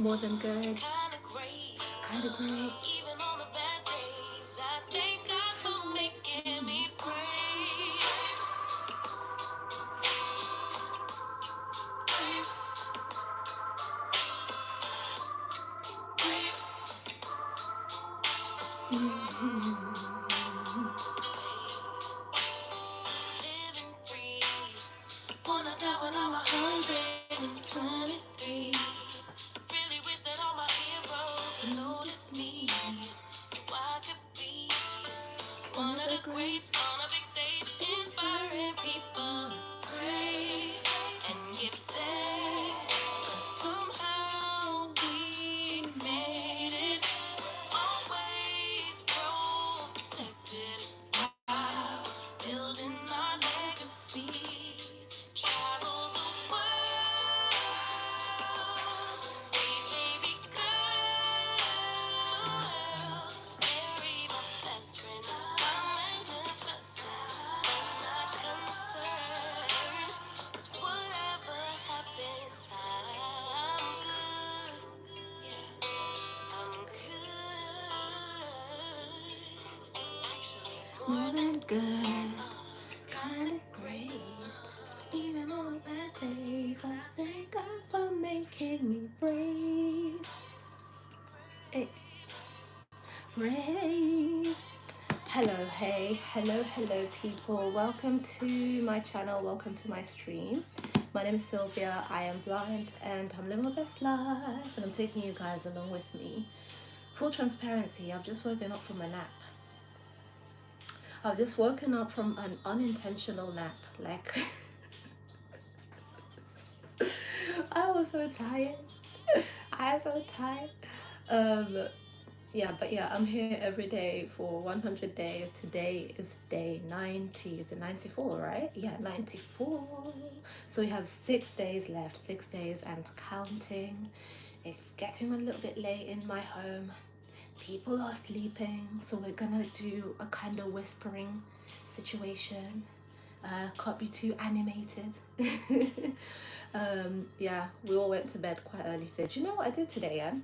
More than good. Kind of great. Wanna die when I'm 123. Really wish that all my heroes would notice me, so I could be one of the greats on a big stage, inspiring people to pray and give thanks. 'Cause somehow we made it, always protected while building our legacy. Travel the world, these baby girls. Mary, my best friend, I'm manifesting. I'm not concerned, 'cause whatever happens, I'm good. Yeah, I'm good. Actually, more than good, kind of great. Even on bad days, I thank God for making me brave. Hey, brave. Hello, hey, hello, people. Welcome to my channel. Welcome to my stream. My name is Sylvia. I am blind and I'm living my best life, and I'm taking you guys along with me. Full transparency, I've just woken up from a nap. I've just woken up from an unintentional nap. Like, I was so tired. I was so tired. Yeah, but yeah, I'm here every day for 100 days. Today is day 90. Is it 94, right? Yeah, 94. So we have 6 days left, 6 days and counting. It's getting a little bit late in my home. People are sleeping, so we're gonna do a kind of whispering situation. Can't be too animated. Yeah, we all went to bed quite early today. Do you know what I did today? Yeah,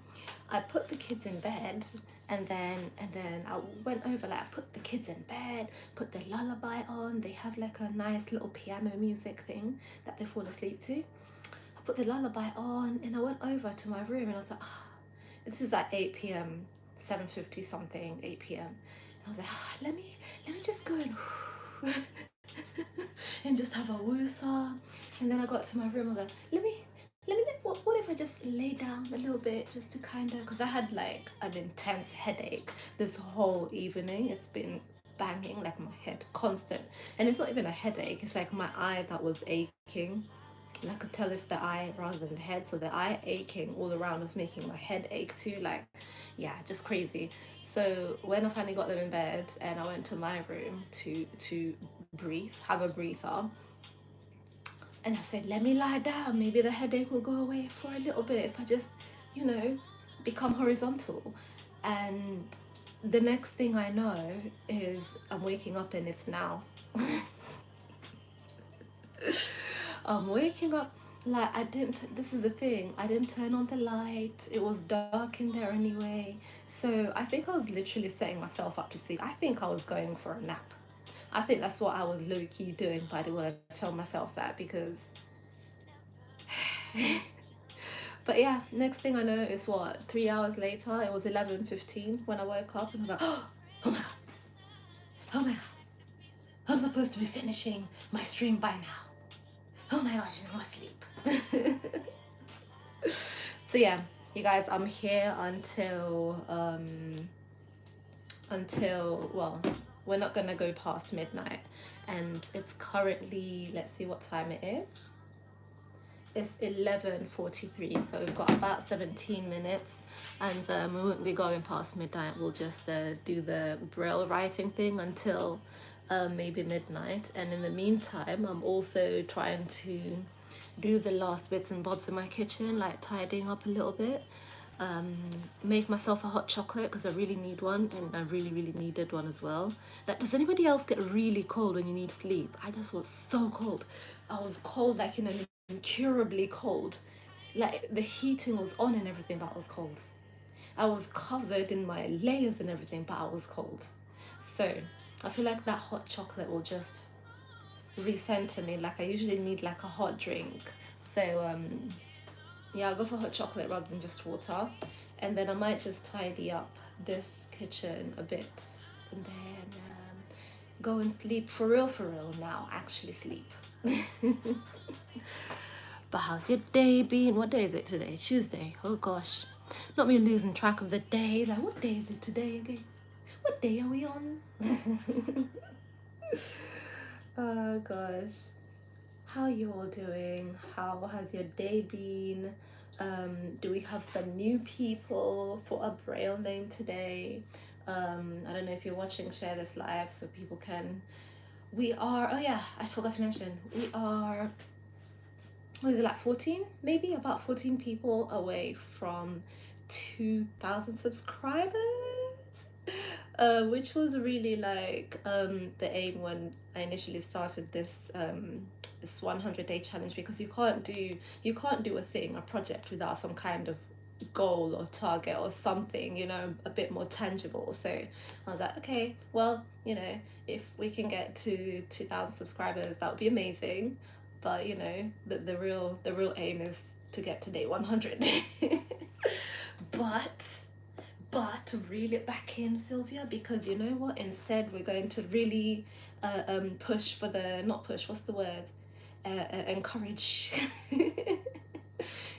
I put the kids in bed, and then I went over, like, I put the kids in bed, put the lullaby on. They have like a nice little piano music thing that they fall asleep to. I put the lullaby on, and I went over to my room, and I was like, oh, this is like 8 p.m, 7:50 something, 8 p.m. I was like, oh, let me just go and and just have a woosah. And then I got to my room. I was like, what if I just lay down a little bit, just to kind of, because I had like an intense headache this whole evening. It's been banging, like my head constant, and it's not even a headache, it's like my eye that was aching. I could tell it's the eye rather than the head, so the eye aching all around was making my head ache too. Like, yeah, just crazy. So when I finally got them in bed and I went to my room to breathe, have a breather, and I said, let me lie down, maybe the headache will go away for a little bit if I just, you know, become horizontal. And the next thing I know is I'm waking up and it's now. I'm waking up, like, this is the thing, I didn't turn on the light, it was dark in there anyway. So I think I was literally setting myself up to sleep. I think I was going for a nap. I think that's what I was low-key doing, by the way. I tell myself that, because but yeah, next thing I know is what, 3 hours later, it was 11:15 when I woke up, and I was like, oh my god, oh my god, I'm supposed to be finishing my stream by now. Oh my gosh, I'm asleep. So yeah, you guys, I'm here until well, we're not gonna go past midnight, and it's currently, let's see what time it is. It's 11:43, so we've got about 17 minutes, and we won't be going past midnight. We'll just do the Braille writing thing until maybe midnight. And in the meantime, I'm also trying to do the last bits and bobs in my kitchen, like tidying up a little bit, make myself a hot chocolate because I really need one, and I really needed one as well. Like, does anybody else get really cold when you need sleep? I just was so cold. I was cold, like in an incurably cold. like the heating was on and everything, but I was cold. I was covered in my layers and everything, but I was cold. So I feel like that hot chocolate will just recenter me. Like I usually need like a hot drink. So yeah, I'll go for hot chocolate rather than just water. And then I might just tidy up this kitchen a bit, and then go and sleep for real now. Actually sleep. But how's your day been? What day is it today? Tuesday. Oh gosh. Not me losing track of the day. Like, what day is it today again? What day are we on? Oh gosh. How are you all doing? How has your day been? Do we have some new people for a Braille name today? I don't know if you're watching, share this live so people can. We are, oh yeah, I forgot to mention, we are, what is it, like 14? Maybe about 14 people away from 2,000 subscribers. Which was really like the aim when I initially started this this 100-day challenge, because you can't do a project without some kind of goal or target or something, you know, a bit more tangible. So I was like, okay, well, you know, if we can get to 2,000 subscribers, that would be amazing. But you know, the real aim is to get to day 100. But to reel it back in, Sylvia, because you know what, instead we're going to really push for the, not push, what's the word, encourage.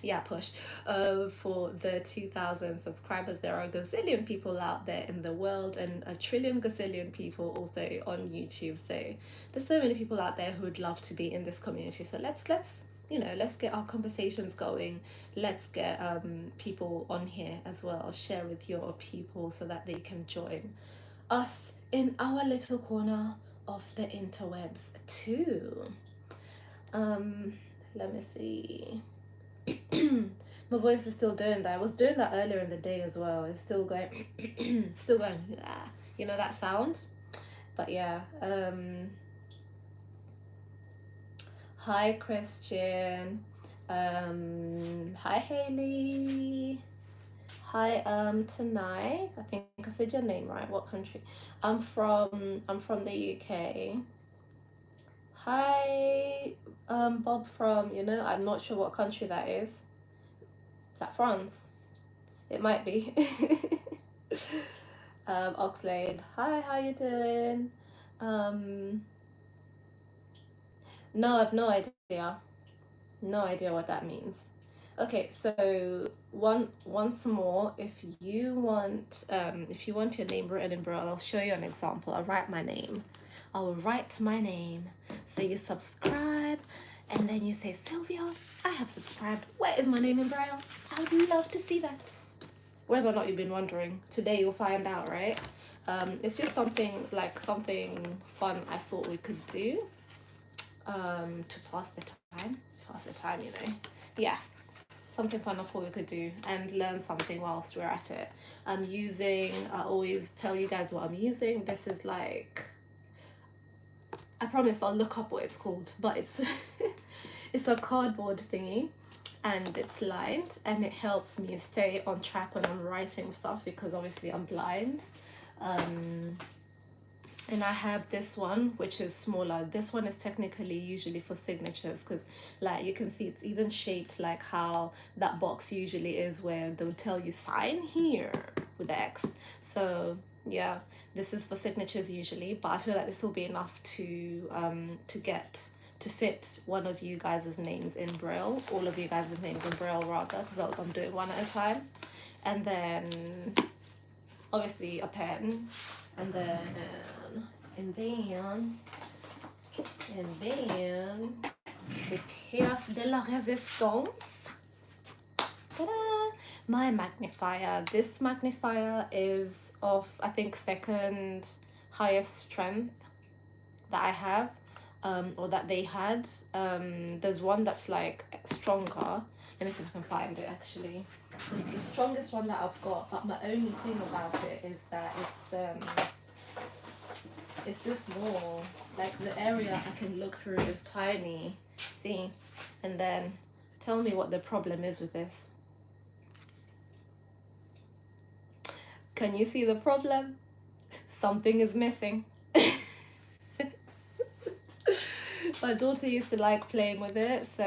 Yeah, push for the 2,000 subscribers. There are a gazillion people out there in the world, and a trillion gazillion people also on YouTube. So there's so many people out there who would love to be in this community. So let's you know, let's get our conversations going. Let's get people on here as well. Share with your people so that they can join us in our little corner of the interwebs too. Let me see. My voice is still doing that. I was doing that earlier in the day as well. It's still going, still going. Yeah. You know that sound? But yeah. Hi Christian. Hi Haley. Hi tonight. I think I said your name right. What country? I'm from the UK. Hi Bob from, you know, I'm not sure what country that is. Is that France? It might be. Oxlade. Hi, how you doing? No, I've no idea. No idea what that means. Okay, so once more, if you want your name written in Braille, I'll show you an example. I'll write my name. So you subscribe, and then you say, Sylvia, I have subscribed. Where is my name in Braille? I would love to see that. Whether or not you've been wondering, today you'll find out, right? It's just something fun I thought we could do to pass the time, you know. Yeah, something fun I thought we could do and learn something whilst we're at it. I always tell you guys what I'm using. This is like, I promise I'll look up what it's called, but it's it's a cardboard thingy, and it's lined, and it helps me stay on track when I'm writing stuff, because obviously I'm blind. And I have this one, which is smaller. This one is technically usually for signatures, because like you can see it's even shaped like how that box usually is, where they'll tell you sign here with X. So yeah, this is for signatures usually, but I feel like this will be enough to fit one of you guys' names in Braille, all of you guys' names in Braille rather, because I'm doing one at a time. And then obviously a pen, and then the pièce de la résistance. Ta-da! My magnifier. This magnifier is of, I think, second highest strength that I have, or that they had. There's one that's like stronger. Let me see if I can find it actually. The strongest one that I've got, but my only thing about it is that it's just small. Like the area I can look through is tiny. See? And then Tell me what the problem is with this. Can you see the problem? Something is missing. My daughter used to like playing with it, so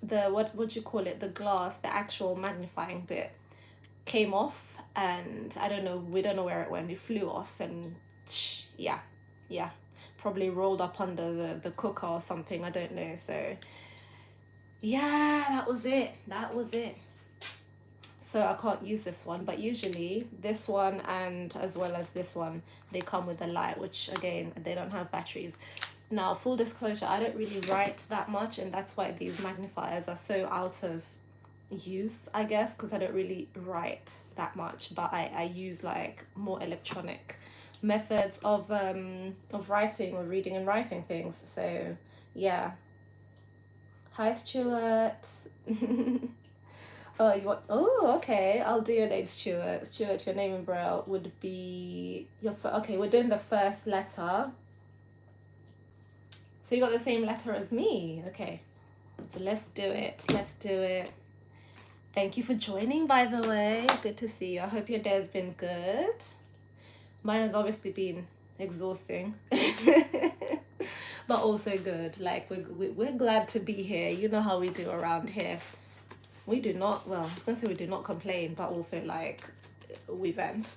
the what would you call it, the glass, the actual magnifying bit came off, and I don't know, we don't know where it went. It flew off, and yeah, probably rolled up under the cooker or something, I don't know. So yeah, that was it. So I can't use this one, but usually this one and as well as this one, they come with a light, which again, they don't have batteries. Now, full disclosure, I don't really write that much, and that's why these magnifiers are so out of use, I guess, because I don't really write that much, but I use like more electronic methods of writing or reading and writing things. So yeah. Hi, Stuart. Oh, you want? Oh, okay. I'll do your name, Stuart. Stuart, your name in Braille would be your. Okay, we're doing the first letter. So you got the same letter as me. Okay, so let's do it. Thank you for joining, by the way. Good to see you. I hope your day has been good. Mine has obviously been exhausting, but also good. Like we're glad to be here. You know how we do around here. We do not, well, I was gonna say we do not complain, but also like we vent.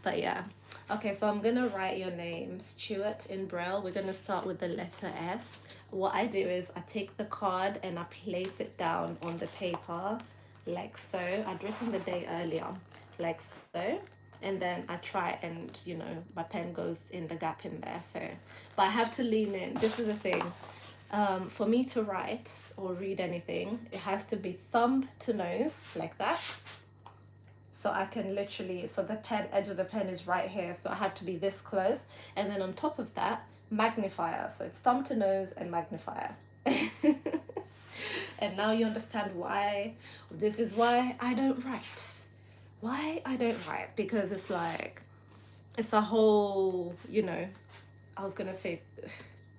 But yeah. Okay, so I'm gonna write your name, Stuart, in Braille. We're gonna start with the letter S. What I do is I take the card and I place it down on the paper like so. I'd written the day earlier, like so. And then I try and, you know, my pen goes in the gap in there. So, but I have to lean in. This is the thing. For me to write or read anything, it has to be thumb to nose like that. So I can literally, so the pen, edge of the pen is right here. So I have to be this close. And then on top of that, magnifier. So it's thumb to nose and magnifier. And now you understand why, this is why I don't write. Why I don't write, because it's like, it's a whole, you know, I was gonna say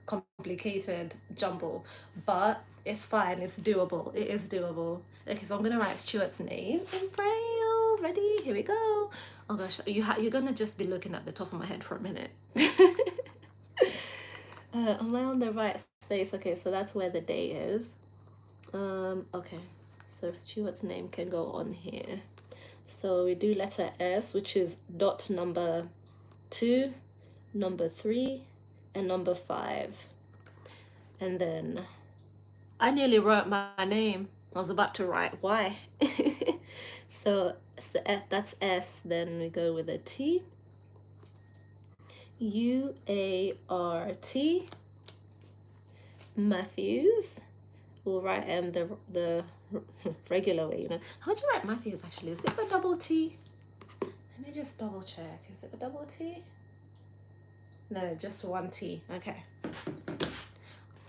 complicated jumble, but it's fine, it's doable, it is doable. Okay, so I'm gonna write Stuart's name in Braille. Ready? Here we go. Oh gosh, you're gonna just be looking at the top of my head for a minute. Am I on the right space? Okay, so that's where the day is. Okay, so Stuart's name can go on here. So we do letter S, which is dot number 2, number 3, and number 5. And then I nearly wrote my name. I was about to write Y. So it's the F, that's S. Then we go with a T. U-A-R-T. Matthews. We'll write the regular way, you know. How do you write Matthews actually? Is it a double T? Let me just double check. Is it a double T? No, just one T. Okay.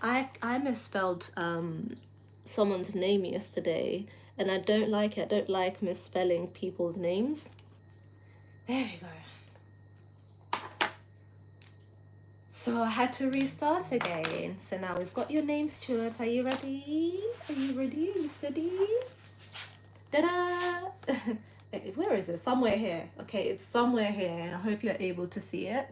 I misspelled someone's name yesterday, and I don't like it. I don't like misspelling people's names. There we go. So I had to restart again. So now we've got your name, Stuart. Are you ready? Are you ready? Are you steady? Ta-da! Where is it? Somewhere here. Okay, it's somewhere here. I hope you're able to see it.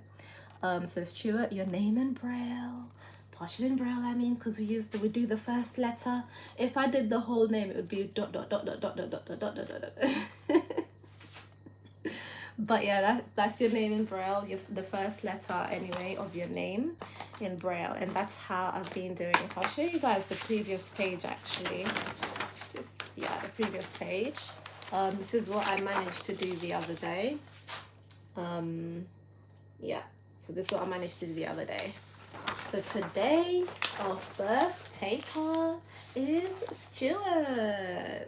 So Stuart, your name in Braille. Partial in Braille, I mean, because we do the first letter. If I did the whole name, it would be dot dot dot dot dot dot dot dot dot dot dot. But yeah, that's your name in Braille, the first letter anyway of your name in Braille, and that's how I've been doing it. I'll show you guys the previous page actually. The previous page. This is what I managed to do the other day. Yeah, so this is what I managed to do the other day. So today our first taker is Stuart.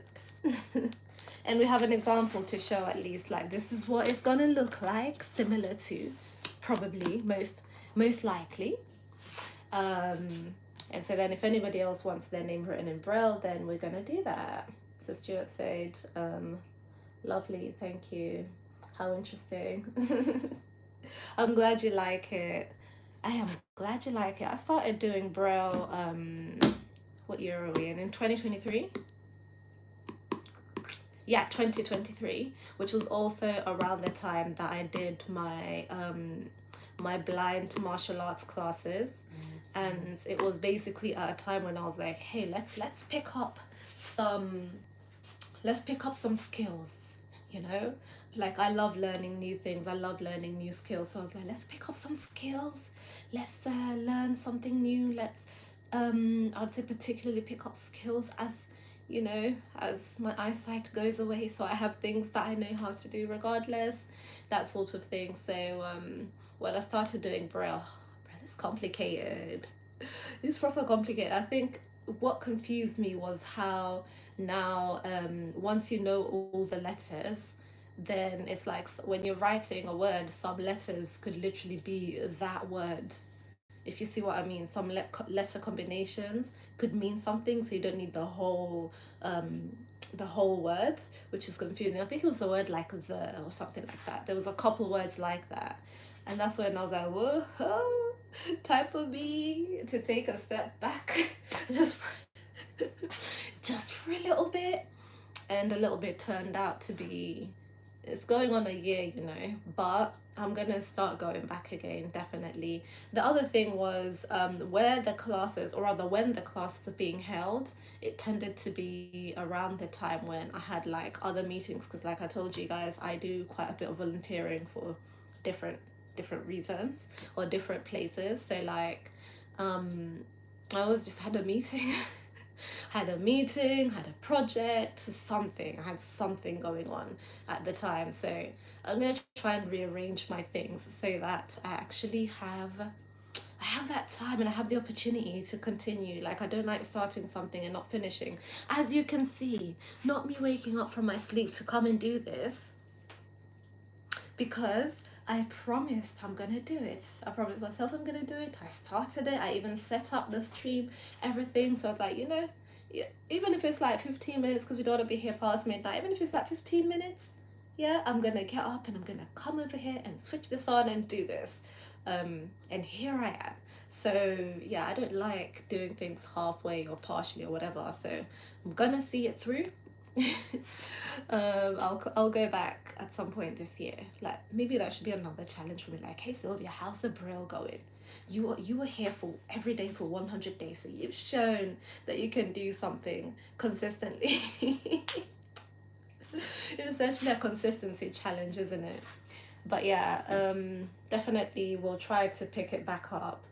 And we have an example to show, at least, like this is what it's gonna look like, similar to, probably, most likely. And so then if anybody else wants their name written in Braille, then we're gonna do that. So Stuart said, lovely, thank you. How interesting. I'm glad you like it. I am glad you like it. I started doing Braille year are we in? In 2023? Yeah, 2023, which was also around the time that I did my blind martial arts classes. And it was basically at a time when I was like, hey, let's pick up some some skills, you know? Like, I love learning new things, I love learning new skills. So I was like, let's pick up some skills, let's learn something new. Let's I would say particularly pick up skills as, you know, as my eyesight goes away, so I have things that I know how to do regardless, that sort of thing. So when I started doing Braille, it's complicated. It's proper complicated. I think what confused me was how now, once you know all the letters, then it's like when you're writing a word, some letters could literally be that word, if you see what I mean. Some letter combinations could mean something, so you don't need the whole word, which is confusing. I think it was a word like the or something like that. There was a couple words like that, and that's when I was like, whoa, time for me to take a step back, just just for a little bit. And a little bit turned out to be, it's going on a year, you know, but I'm gonna start going back again, definitely. The other thing was where the classes, or rather when the classes are being held, it tended to be around the time when I had like other meetings, because like I told you guys, I do quite a bit of volunteering for different reasons or different places. So like I always just had a meeting had a project, something. I had something going on at the time. So I'm going to try and rearrange my things so that I actually have that time and I have the opportunity to continue. Like, I don't like starting something and not finishing. As you can see, not me waking up from my sleep to come and do this, because I promised I'm gonna do it. I promised myself I'm gonna do it. I started it. I even set up the stream, everything. So I was like, you know, even if it's like 15 minutes, because we don't want to be here past midnight, even if it's like 15 minutes, yeah, I'm gonna get up and I'm gonna come over here and switch this on and do this. And here I am. So yeah, I don't like doing things halfway or partially or whatever. So I'm gonna see it through. I'll go back at some point this year. Like, maybe that should be another challenge for me. Like, hey Sylvia, how's the Braille going? You were here for every day for 100 days, so you've shown that you can do something consistently. It's actually a consistency challenge, isn't it? But yeah, definitely we'll try to pick it back up.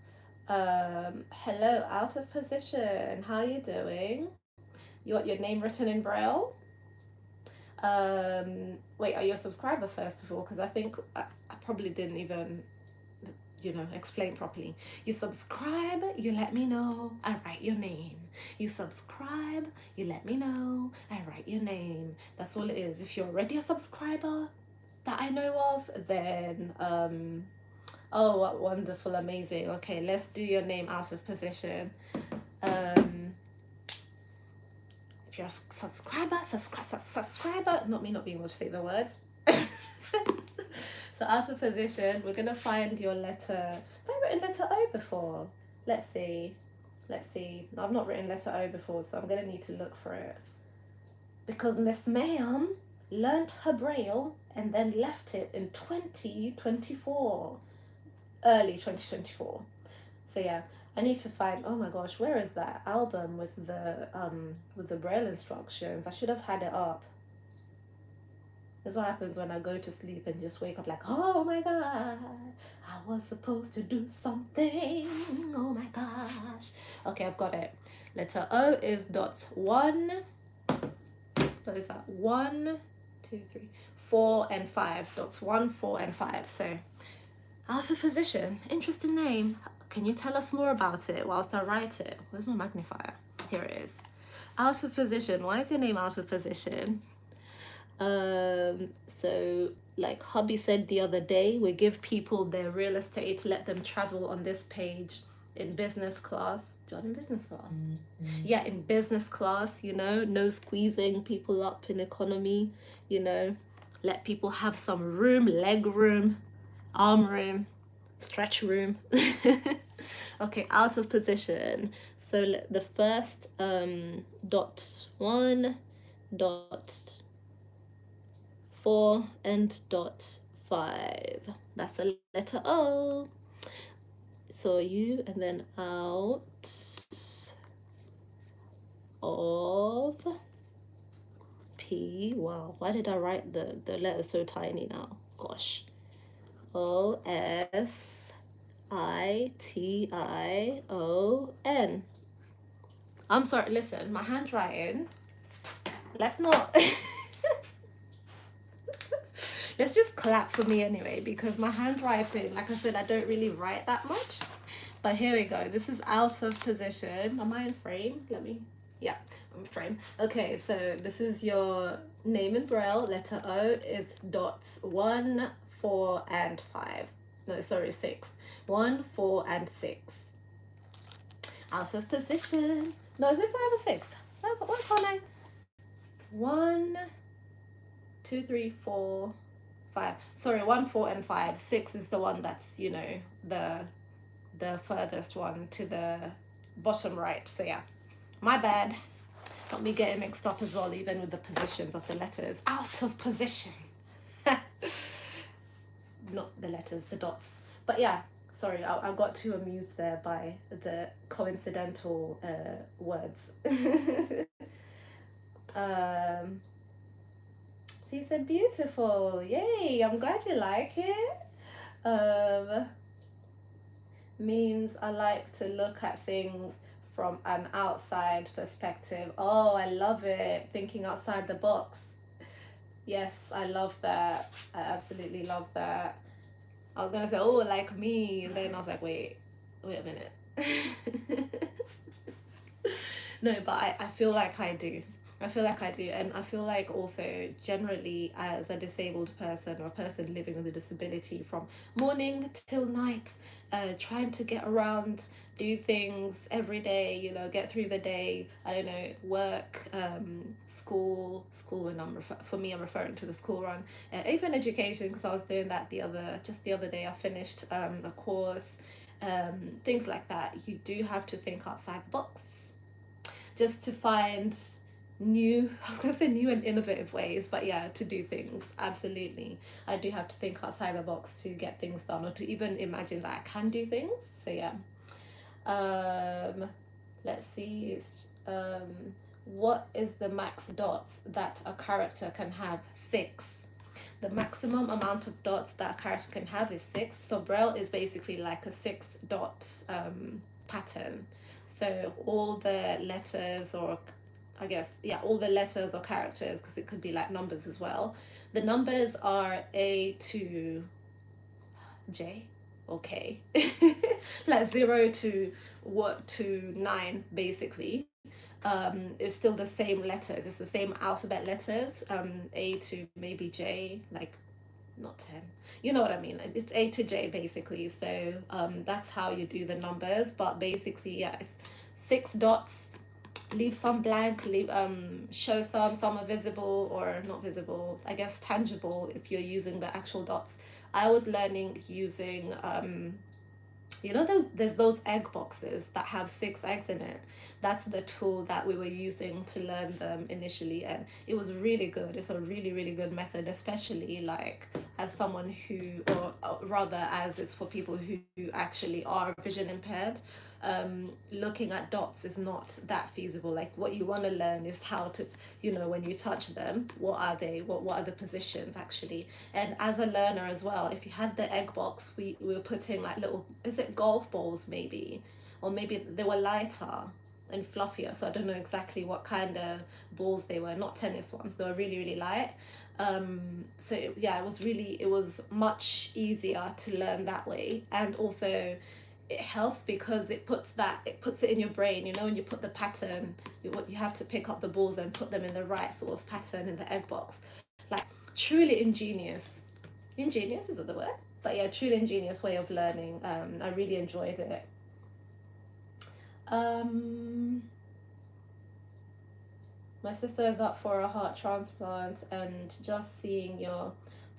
Hello, out of position. How are you doing? You want your name written in Braille? Wait, are you a subscriber first of all? Because I think I probably didn't even, you know, explain properly. You subscribe, you let me know, I write your name. You subscribe, you let me know, I write your name. That's all it is. If you're already a subscriber that I know of, then oh, what wonderful, amazing. Okay, let's do your name out of position. If you're a subscriber, not me not being able to say the word. So out of position, we're gonna find your letter. Have I written letter O before? Let's see. No, I've not written letter O before, so I'm gonna need to look for it. Because Miss Mayhem learnt her Braille and then left it in 2024. Early 2024. So yeah, I need to find, oh my gosh, where is that album with the Braille instructions? I should have had it up. That's what happens when I go to sleep and just wake up like, oh my god, I was supposed to do something. Oh my gosh. Okay, I've got it. Letter O is dots 1. What is that? 1, 2, 3, 4, and 5. Dots 1, 4, and 5. So out of position. Interesting name. Can you tell us more about it whilst I write it? Where's my magnifier? Here it is. Out of position. Why is your name out of position? So like hubby said the other day, we give people their real estate, let them travel on this page in business class. Do you want in business class? Yeah, in business class, you know, no squeezing people up in economy, you know, let people have some room, leg room, arm room, stretch room. Okay, out of position. So the first dot 1, dot 4, and dot 5. That's the letter O. So U, and then out of P. Wow, why did I write the letter so tiny now? Gosh. OSITION. I'm sorry, listen, my handwriting. Let's not. Let's just clap for me anyway, because my handwriting, like I said, I don't really write that much. But here we go. This is out of position. Am I in frame? Let me. Yeah, I'm in frame. Okay, so this is your name in Braille. Letter O is dots 1, 4, and 5. No, sorry, 6. 1, 4, and 6. Out of position. No, is it 5 or 6? Why can't I? 1, 2, 3, 4, 5. Sorry, 1, 4, and 5. 6 is the one that's, you know, the furthest one to the bottom right. So yeah, my bad. Got me getting mixed up as well, even with the positions of the letters. Out of position. Not the letters, the dots. But yeah, sorry, I got too amused there by the coincidental words. So you said beautiful. Yay, I'm glad you like it. Means I like to look at things from an outside perspective. Oh, I love it. Thinking outside the box. Yes, I love that. I absolutely love that. I was gonna say, oh, like me, and then I was like, wait a minute. No, but I feel like I do. I feel like I do. And I feel like also generally as a disabled person or a person living with a disability from morning till night, trying to get around, do things every day, you know, get through the day, I don't know, work, school when for me, I'm referring to the school run, even education, because I was doing that the other day. I finished a course, things like that. You do have to think outside the box just to find new, I was going to say new and innovative ways, but yeah, to do things. Absolutely. I do have to think outside the box to get things done, or to even imagine that I can do things. So yeah. Let's see. What is the max dots that a character can have? 6. The maximum amount of dots that a character can have is 6. So Braille is basically like a 6 dot pattern. So all the letters, or I guess, yeah, all the letters or characters, because it could be like numbers as well. The numbers are A to J, okay. Like 0 to 9, basically. It's still the same letters. It's the same alphabet letters. A to maybe J, like not 10. You know what I mean? It's A to J basically. So that's how you do the numbers. But basically, yeah, it's 6 dots. Leave some blank, show some are visible or not visible, I guess tangible if you're using the actual dots. I was learning using you know, there's those egg boxes that have 6 eggs in it. That's the tool that we were using to learn them initially, and it was really good. It's a really, really good method, especially like as someone who, or rather as it's for people who actually are vision impaired. Looking at dots is not that feasible. Like what you want to learn is how to, you know, when you touch them, what are they, what are the positions actually. And as a learner as well, if you had the egg box, we were putting like little, is it golf balls maybe, or maybe they were lighter and fluffier, so I don't know exactly what kind of balls they were. Not tennis ones, they were really, really light. So yeah, it was much easier to learn that way. And also it helps because it puts it in your brain, you know, when you put the pattern, you have to pick up the balls and put them in the right sort of pattern in the egg box. Like truly ingenious, is that the word? But yeah, truly ingenious way of learning. I really enjoyed it. My sister is up for a heart transplant, and just seeing your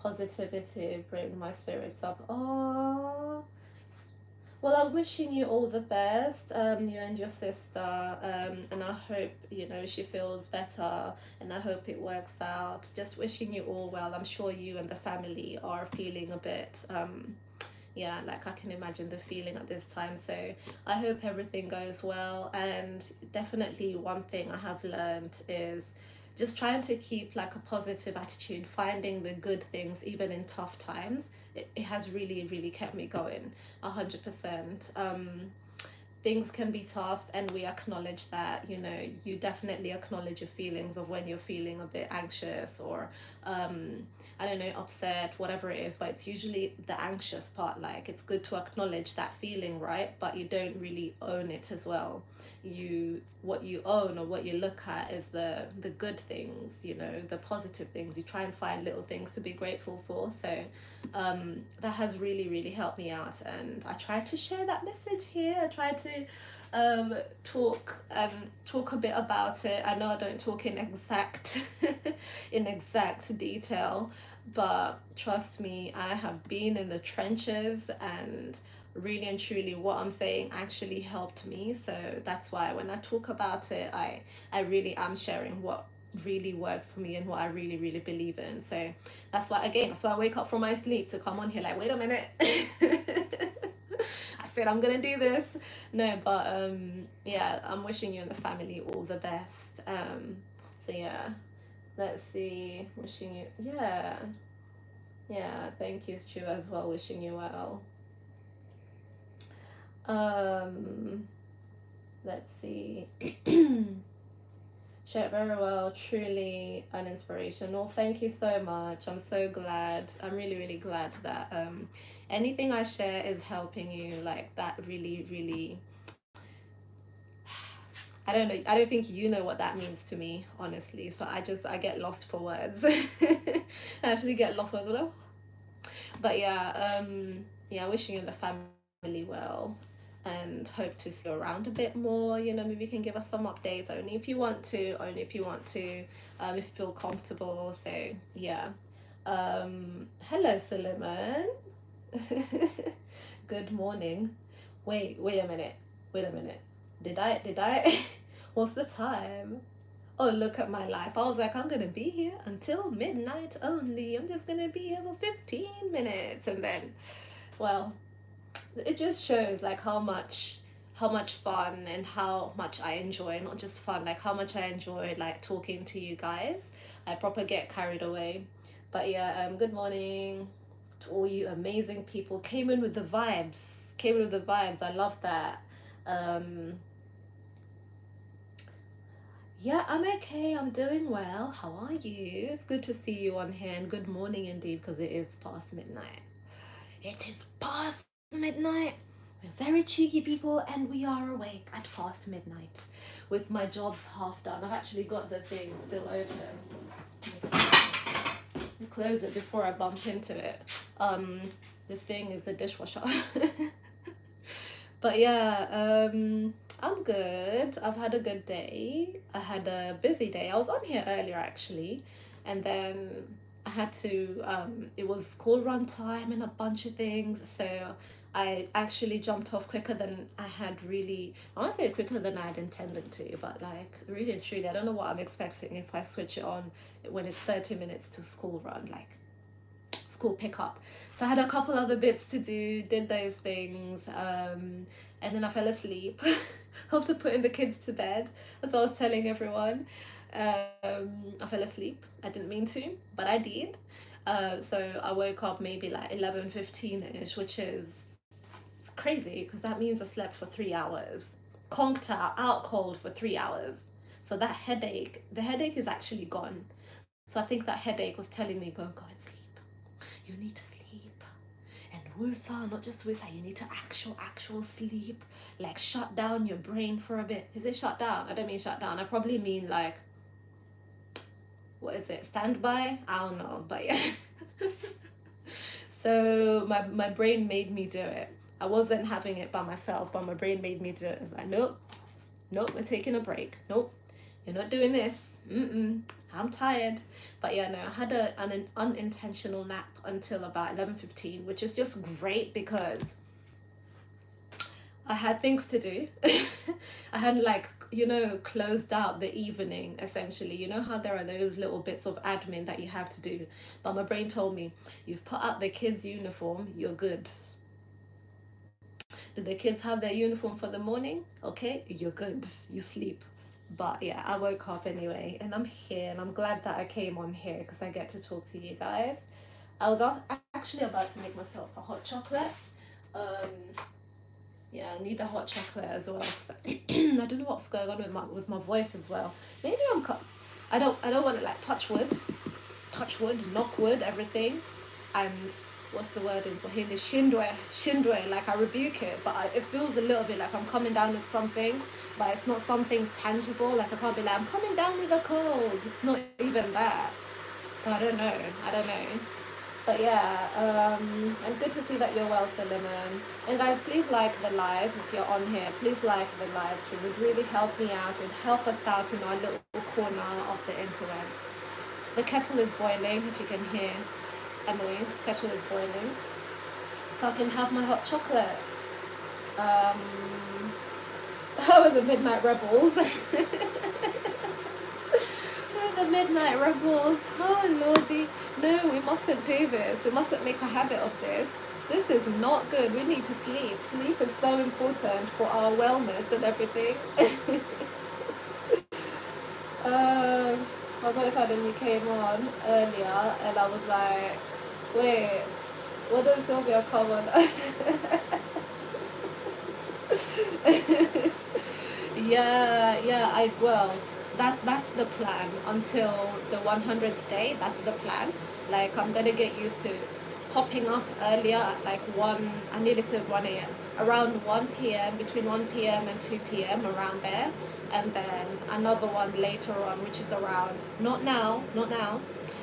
positivity bring my spirits up. Oh, Well, I'm wishing you all the best, you and your sister, and I hope, she feels better, and I hope it works out. Just wishing you all well. I'm sure you and the family are feeling a bit, yeah, like I can imagine the feeling at this time. So I hope everything goes well. And definitely one thing I have learned is just trying to keep like a positive attitude, finding the good things even in tough times. It has really, really kept me going 100%. Things can be tough, and we acknowledge that. You definitely acknowledge your feelings of when you're feeling a bit anxious or I don't know, upset, whatever it is, but it's usually the anxious part. Like, it's good to acknowledge that feeling, right? But you don't really own it as well. What you own or what you look at is the good things, the positive things. You try and find little things to be grateful for. So that has really, really helped me out, and I try to share that message here. I try to talk a bit about it. I know I don't talk in exact in exact detail, but trust me, I have been in the trenches, and really and truly what I'm saying actually helped me. So that's why when I talk about it, I really am sharing what really worked for me and what I really, really believe in. So that's why I wake up from my sleep to come on here like, wait a minute. I said I'm gonna do this. No, but yeah, I'm wishing you and the family all the best. So yeah, let's see. Wishing you, yeah, thank you, Stu, as well. Wishing you well. Um, let's see. Share it very well, truly an inspiration. Well, thank you so much. I'm so glad. I'm really, really glad that anything I share is helping you. Like, that really, really, I don't know. I don't think you know what that means to me, honestly. So I get lost for words. I actually get lost for words. But yeah, yeah, wishing you and the family well, and hope to see you around a bit more. Maybe you can give us some updates, only if you want to, if you feel comfortable. So yeah. Hello, Suleiman. Good morning. Wait a minute. Wait a minute. Did I what's the time? Oh, look at my life. I was like, I'm gonna be here until midnight only. I'm just gonna be here for 15 minutes. And then, well, it just shows like how much fun and how much I enjoy, not just fun, like how much I enjoy like talking to you guys. I proper get carried away. But yeah, good morning to all you amazing people. Came in with the vibes. Came in with the vibes. I love that. Um, Yeah, I'm okay. I'm doing well. How are you? It's good to see you on here, and good morning indeed, because it is past midnight. It is past midnight. We're very cheeky people, and we are awake at past midnight with my jobs half done. I've actually got the thing still open. Close it before I bump into it. The thing is a dishwasher. But yeah, I'm good. I've had a good day. I had a busy day. I was on here earlier actually, and then I had to, it was school run time and a bunch of things. So I actually jumped off quicker than I had really, I want to say quicker than I had intended to, but like really and truly, I don't know what I'm expecting if I switch it on when it's 30 minutes to school run, like school pickup. So I had a couple other bits to do, did those things, and then I fell asleep. After putting the kids to bed, as I was telling everyone. I fell asleep. I didn't mean to, but I did. So I woke up maybe like 11:15ish, which is crazy because that means I slept for 3 hours. Conked out cold for 3 hours. So that headache, the headache is actually gone. So I think that headache was telling me, go and sleep. You need to sleep. And wusa, not just wusa, you need to actual sleep. Like shut down your brain for a bit. Is it shut down? I don't mean shut down. I probably mean like, what is it? Standby? I don't know, but yeah. So my brain made me do it. I wasn't having it by myself, but my brain made me do it. It's like, nope, we're taking a break. Nope, you're not doing this. I'm tired. But yeah, no, I had an unintentional nap until about 11:15, which is just great because I had things to do. I had like, you know, closed out the evening essentially. You know how there are those little bits of admin that you have to do. But my brain told me, you've put out the kids' uniform, you're good. Do the kids have their uniform for the morning? Okay, you're good. You sleep. But yeah, I woke up anyway and I'm here and I'm glad that I came on here because I get to talk to you guys. I was actually about to make myself a hot chocolate. Um, yeah, I need a hot chocolate as well. I don't know what's going on with my voice as well. Maybe I don't want to like touch wood, knock wood, everything, and what's the word in Swahili? Shindwe. Like I rebuke it, but it feels a little bit like I'm coming down with something, but it's not something tangible. Like I can't be like I'm coming down with a cold. It's not even that. So I don't know. I don't know. But yeah, and good to see that you're well, Suleiman. And guys, please like the live if you're on here. Please like the live stream. It would really help me out. It would help us out in our little corner of the interwebs. The kettle is boiling, if you can hear a noise. Kettle is boiling. So I can have my hot chocolate. How are the Midnight Rebels? The Midnight Rebels. Oh lordy. No, we mustn't do this. We mustn't make a habit of this. This is not good. We need to sleep. Sleep is so important for our wellness and everything. I got if I when you came on earlier and I was like, wait, what does Sylvia come on? Well, that's the plan until the 100th day. That's the plan. Like I'm gonna get used to popping up earlier at like 1, I nearly said 1 a.m. around 1 p.m. between 1 p.m. and 2 p.m. around there, and then another one later on, which is around not now,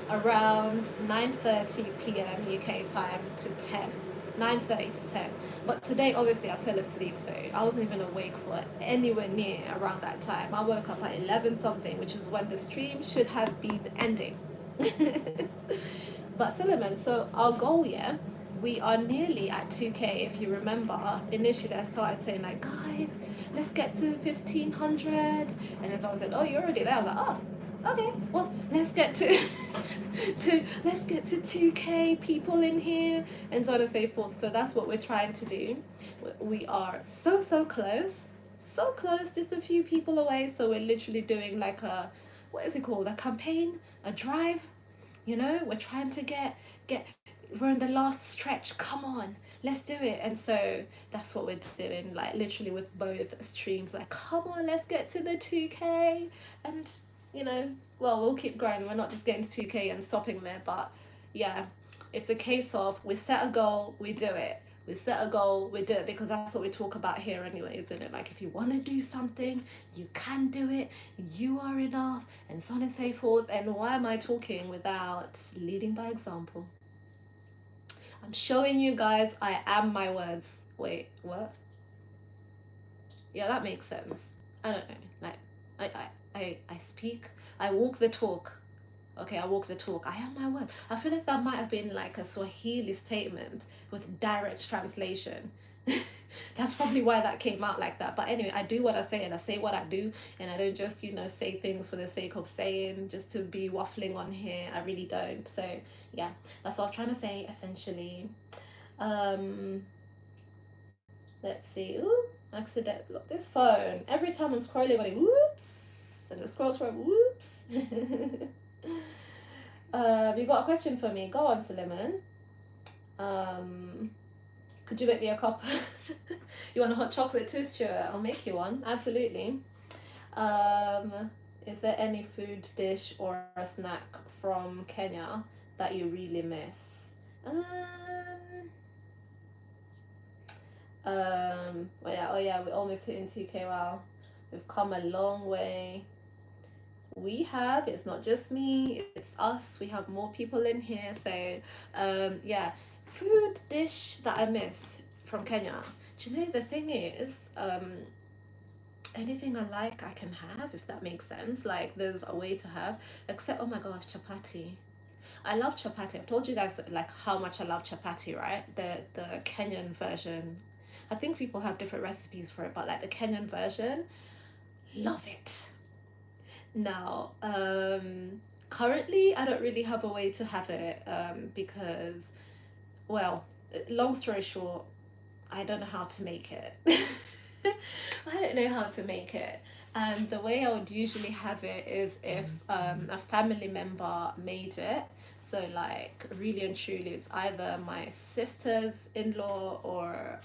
around 9:30 p.m. UK time to 10. 9:30 to 10. But today, obviously, I fell asleep, so I wasn't even awake for anywhere near around that time. I woke up at 11 something, which is when the stream should have been ending. But Philemon, so our goal, yeah, we are nearly at 2K. If you remember, initially I started saying like, guys, let's get to 1500, and then someone said, oh, you're already there. I was like, oh. Okay, well, let's get to let's get to 2K people in here, and so on and so forth. So that's what we're trying to do. We are so close, just a few people away. So we're literally doing like a, what is it called? A campaign, a drive. You know, we're trying to get. We're in the last stretch. Come on, let's do it. And so that's what we're doing. Like literally with both streams. Like, come on, let's get to the 2K and. You know, well, we'll keep growing. We're not just getting to 2K and stopping there, but yeah, it's a case of we set a goal, we do it. We set a goal, we do it, because that's what we talk about here anyway, isn't it? Like if you want to do something, you can do it, you are enough, and so on and so forth. And why am I talking without leading by example? I'm showing you guys I am my words. Wait, what? Yeah, that makes sense. I don't know. Like, I speak, I walk the talk. Okay, I walk the talk. I am my word. I feel like that might have been like a Swahili statement with direct translation. That's probably why that came out like that. But anyway, I do what I say and I say what I do, and I don't just, you know, say things for the sake of saying, just to be waffling on here. I really don't. So yeah, that's what I was trying to say essentially. Let's see. Ooh, accident. Look, this phone. Every time I'm scrolling, when it whoops, and the scroll, whoops. You got a question for me? Go on, Suleiman. Could you make me a cup? You want a hot chocolate too, Stuart? I'll make you one. Absolutely. Is there any food dish or a snack from Kenya that you really miss? Oh yeah, we're almost hitting 2K. Wow, we've come a long way. We have, it's not just me, it's us. We have more people in here. So yeah, food dish that I miss from Kenya. Do you know, the thing is, anything I like I can have, if that makes sense. Like there's a way to have, except, oh my gosh, chapati. I love chapati. I've told you guys like how much I love chapati, right? The Kenyan version. I think people have different recipes for it, but like the Kenyan version, love it. Now, currently, I don't really have a way to have it because, well, long story short, I don't know how to make it. I don't know how to make it. And the way I would usually have it is if a family member made it. So, like, really and truly, it's either my sister's in law or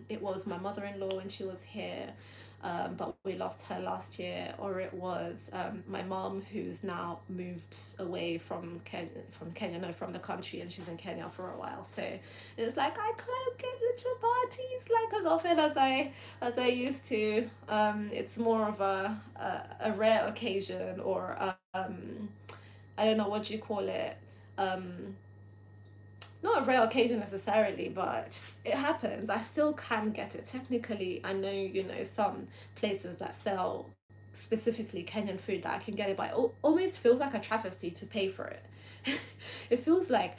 it was my mother in law when she was here, but we lost her last year, or it was my mom who's now moved away from Kenya, no, from the country, and she's in Kenya for a while. So it's like I can't get the chapatis like as often as I used to. It's more of a rare occasion, or I don't know what you call it. Um, Not a rare occasion necessarily, but it happens. I still can get it. Technically, I know, some places that sell specifically Kenyan food that I can get it, but it almost feels like a travesty to pay for it. It feels like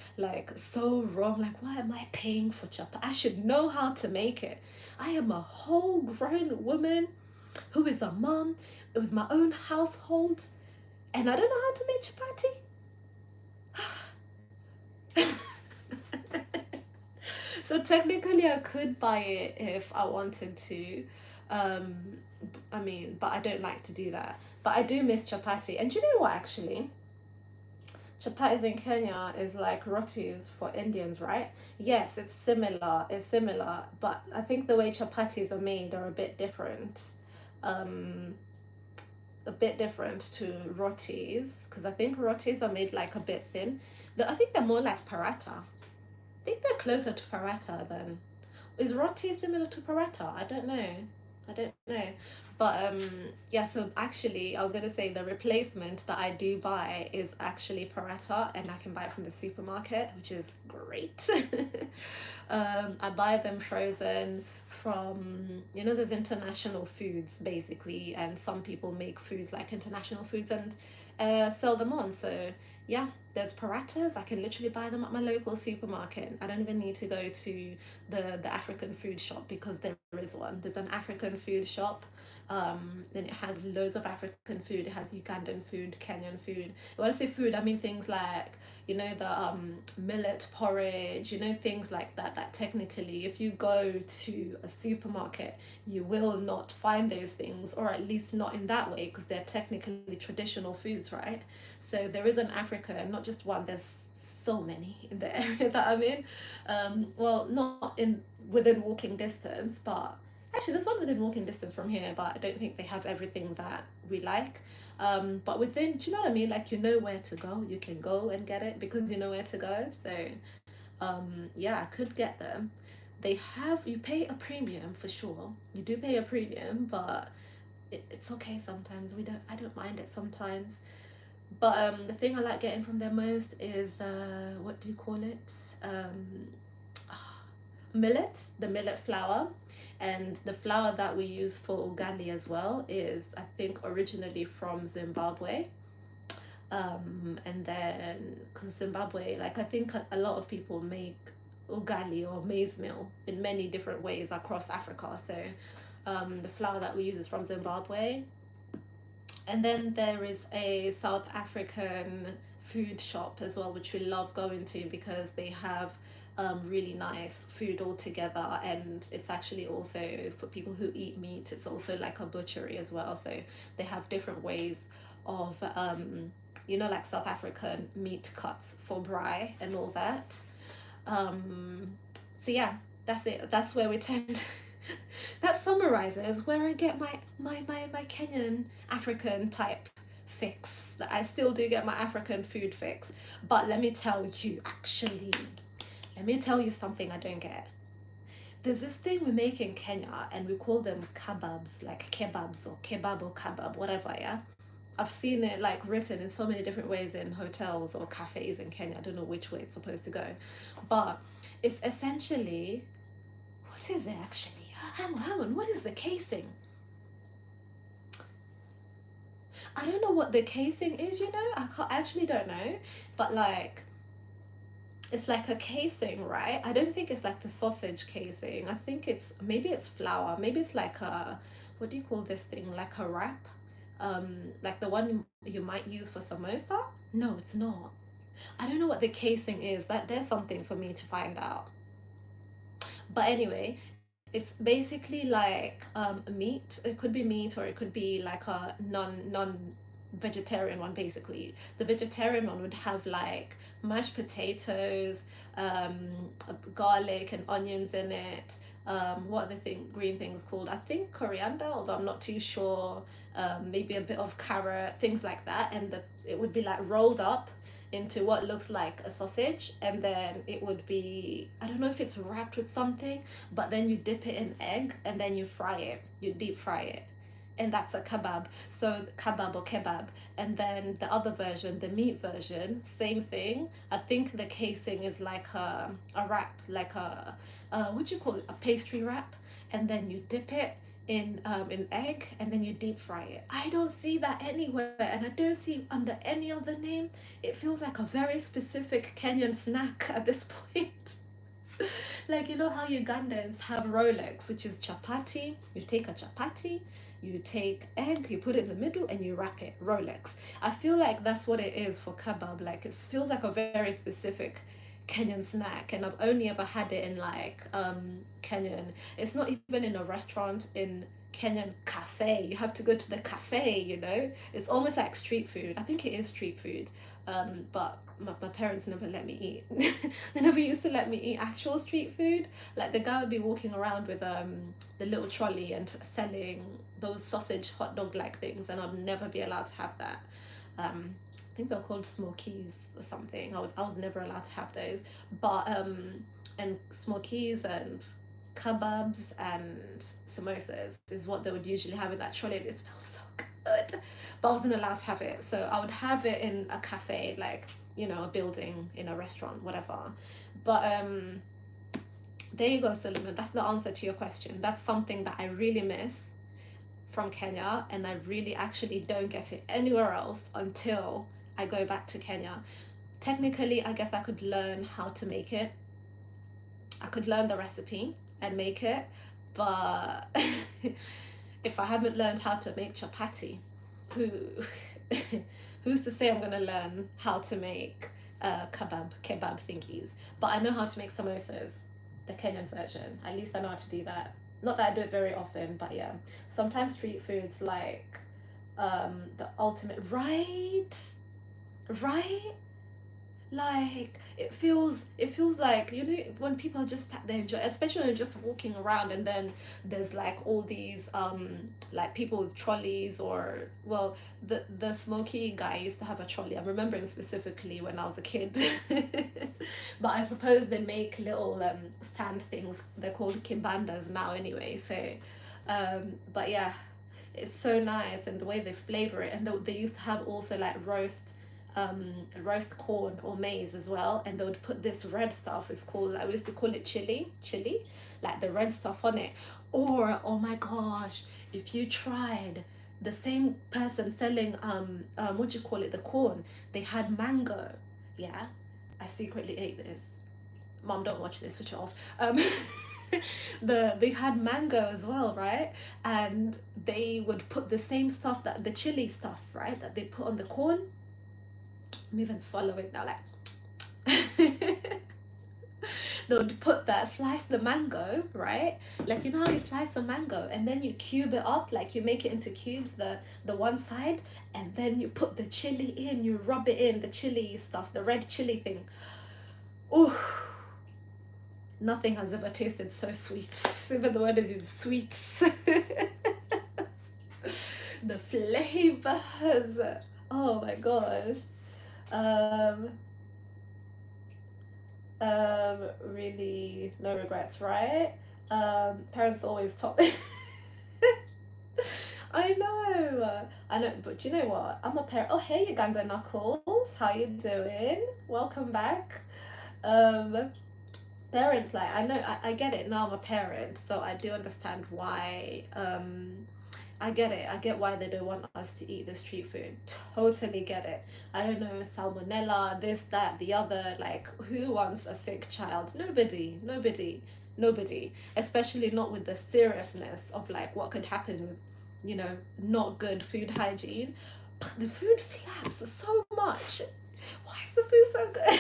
so wrong. Like, why am I paying for chapa? I should know how to make it. I am a whole grown woman who is a mom with my own household, and I don't know how to make chapati. So technically, I could buy it if I wanted to. Um, I mean, but I don't like to do that. But I do miss chapati. And do you know what, actually? Chapatis in Kenya is like rotis for Indians, right? Yes, it's similar. It's similar. But I think the way chapatis are made are a bit different. Um, a bit different to rotis. Because I think rotis are made like a bit thin. I think they're more like paratha. I think they're closer to paratha than. Is roti similar to paratha? I don't know. I don't know. But yeah, so actually I was gonna say the replacement that I do buy is actually paratha, and I can buy it from the supermarket, which is great. I buy them frozen from, there's international foods basically, and some people make foods like international foods and sell them on. So yeah, there's parathas. I can literally buy them at my local supermarket. I don't even need to go to the African food shop, because there is one. There's an African food shop. And it has loads of African food. It has Ugandan food, Kenyan food. When I say food, I mean things like, the millet porridge, things like that. That technically, if you go to a supermarket, you will not find those things, or at least not in that way, because they're technically traditional foods, right? So there is an Africa, not just one. There's so many in the area that I'm in. Well, not in within walking distance, but actually there's one within walking distance from here, but I don't think they have everything that we like. But within, do you know what I mean? Like, you know where to go. You can go and get it because you know where to go. So yeah, I could get them. You pay a premium for sure. You do pay a premium, but it's okay sometimes. I don't mind it sometimes. But the thing I like getting from them most is what do you call it? Millet, the millet flour. And the flour that we use for ugali as well is, I think, originally from Zimbabwe. And then, because Zimbabwe, like, I think a lot of people make ugali or maize meal in many different ways across Africa. So the flour that we use is from Zimbabwe. And then there is a South African food shop as well, which we love going to because they have really nice food altogether. And it's actually also for people who eat meat, it's also like a butchery as well. So they have different ways of, like South African meat cuts for braai and all that. So yeah, that's it. That's where we tend. That summarizes where I get my Kenyan African type fix. I still do get my African food fix. But let me tell you, something I don't get. There's this thing we make in Kenya, and we call them kebabs, like kebabs or kebab or kebab, whatever, yeah? I've seen it like written in so many different ways in hotels or cafes in Kenya. I don't know which way it's supposed to go. But it's essentially, what is it actually? Hang on, what is the casing? I don't know what the casing is, I actually don't know. But like, it's like a casing, right? I don't think it's like the sausage casing. I think it's, maybe it's flour. Maybe it's like a, what do you call this thing? Like a wrap? Like the one you might use for samosa? No, it's not. I don't know what the casing is. That there's something for me to find out. But anyway, it's basically like meat. It could be meat or it could be like a non vegetarian one. Basically, the vegetarian one would have like mashed potatoes, garlic and onions in it. What are the green things called? I think coriander, although I'm not too sure. Maybe a bit of carrot, things like that, and it would be like rolled up into what looks like a sausage, and then it would be, I don't know if it's wrapped with something, but then you dip it in egg and then you fry it, you deep fry it, and that's a kebab. So kebab or kebab. And then the other version, the meat version, same thing. I think the casing is like a wrap, like what do you call it, a pastry wrap, and then you dip it in egg and then you deep fry it. I don't see that anywhere, and I don't see under any other name. It feels like a very specific Kenyan snack at this point. Like, you know how Ugandans have Rolex, which is chapati. You take a chapati, you take egg, you put it in the middle, and you wrap it. Rolex. I feel like that's what it is for kebab. Like, it feels like a very specific Kenyan snack, and I've only ever had it in like Kenyan. It's not even in a restaurant, in Kenyan cafe. You have to go to the cafe, you know? It's almost like street food. I think it is street food. But my parents never let me eat. They never used to let me eat actual street food. Like the guy would be walking around with the little trolley and selling those sausage hot dog like things, and I'd never be allowed to have that. I think they're called smokies or something. I was never allowed to have those. But and smokies and kebabs and samosas is what they would usually have in that trolley. It smells so good, but I wasn't allowed to have it. So I would have it in a cafe, like, you know, a building, in a restaurant, whatever. But there you go, Suleiman. That's the answer to your question. That's something that I really miss from Kenya, and I really actually don't get it anywhere else until I go back to Kenya. Technically, I guess I could learn how to make it. I could learn the recipe and make it, but if I haven't learned how to make chapati, who who's to say I'm gonna learn how to make kebab thingies? But I know how to make samosas, the Kenyan version. At least I know how to do that. Not that I do it very often, but yeah. Sometimes street food's like the ultimate, right? Right? Like it feels like, you know, when people are just sat there enjoy, especially when you're just walking around, and then there's like all these like people with trolleys, or well, the smoky guy used to have a trolley. I'm remembering specifically when I was a kid. But I suppose they make little stand things. They're called kimbandas now anyway. So but yeah, it's so nice, and the way they flavor it, and they used to have also like roast corn or maize as well, and they would put this red stuff, it's called, I used to call it chili, like the red stuff on it. Or oh my gosh, if you tried, the same person selling what do you call it, the corn, they had mango. Yeah, I secretly ate this. Mom, don't watch this, switch it off. They had mango as well, right? And they would put the same stuff, that the chili stuff, right, that they put on the corn. I'm even swallowing now, like they would put that, slice the mango, right? Like, you know how you slice a mango and then you cube it up, like you make it into cubes, the one side, and then you put the chili in, you rub it in, the chili stuff, the red chili thing. Oh, nothing has ever tasted so sweet. Even the word is sweet. The flavors. Oh my gosh. Um, really no regrets, right? Parents always taught me. I know, but you know what? I'm a parent. Oh, hey, Uganda Knuckles, how you doing? Welcome back. Um, Parents, like, I know, I get it now. I'm a parent, so I do understand why. I get it. I get why they don't want us to eat the street food. totally get it. I don't know, salmonella, this, that, the other. Like, who wants a sick child? Nobody, nobody, nobody. Especially not with the seriousness of like what could happen with, you know, not good food hygiene. But the food slaps so much. Why is the food so good?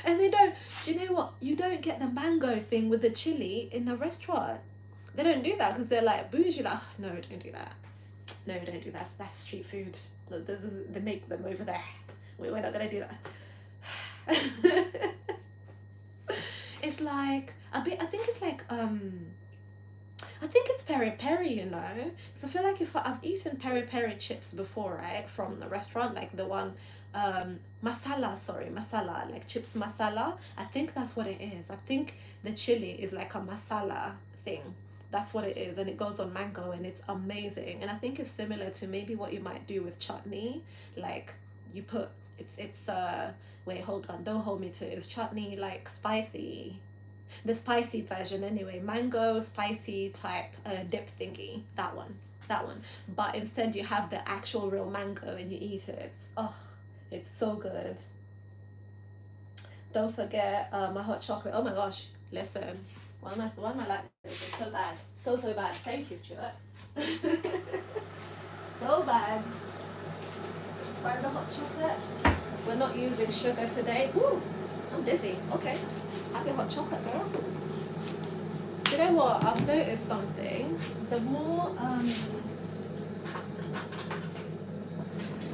And they don't, do you know what? You don't get the mango thing with the chili in a restaurant. They don't do that because they're like bougie. Like, oh, no, don't do that. No, don't do that. That's street food. They make them over there. We're not gonna do that. It's like a bit. I think it's like I think it's peri peri, you know. Because I feel like if I've eaten peri peri chips before, right, from the restaurant, like the one masala, sorry, masala, like chips masala. I think that's what it is. I think the chili is like a masala thing. That's what it is, and it goes on mango, and it's amazing. And I think it's similar to maybe what you might do with chutney, like you put it's wait, hold on, don't hold me to it. It's chutney like spicy, the spicy version anyway, mango spicy type dip thingy, that one. But instead you have the actual real mango and you eat it. Oh, it's so good. Don't forget my hot chocolate. Oh my gosh, listen, why am I like this? It's so bad, so bad. Thank you, Stuart. So bad. Let's find the hot chocolate. We're not using sugar today. Woo, I'm dizzy. Okay, have your hot chocolate, girl. You know what? I've noticed something. The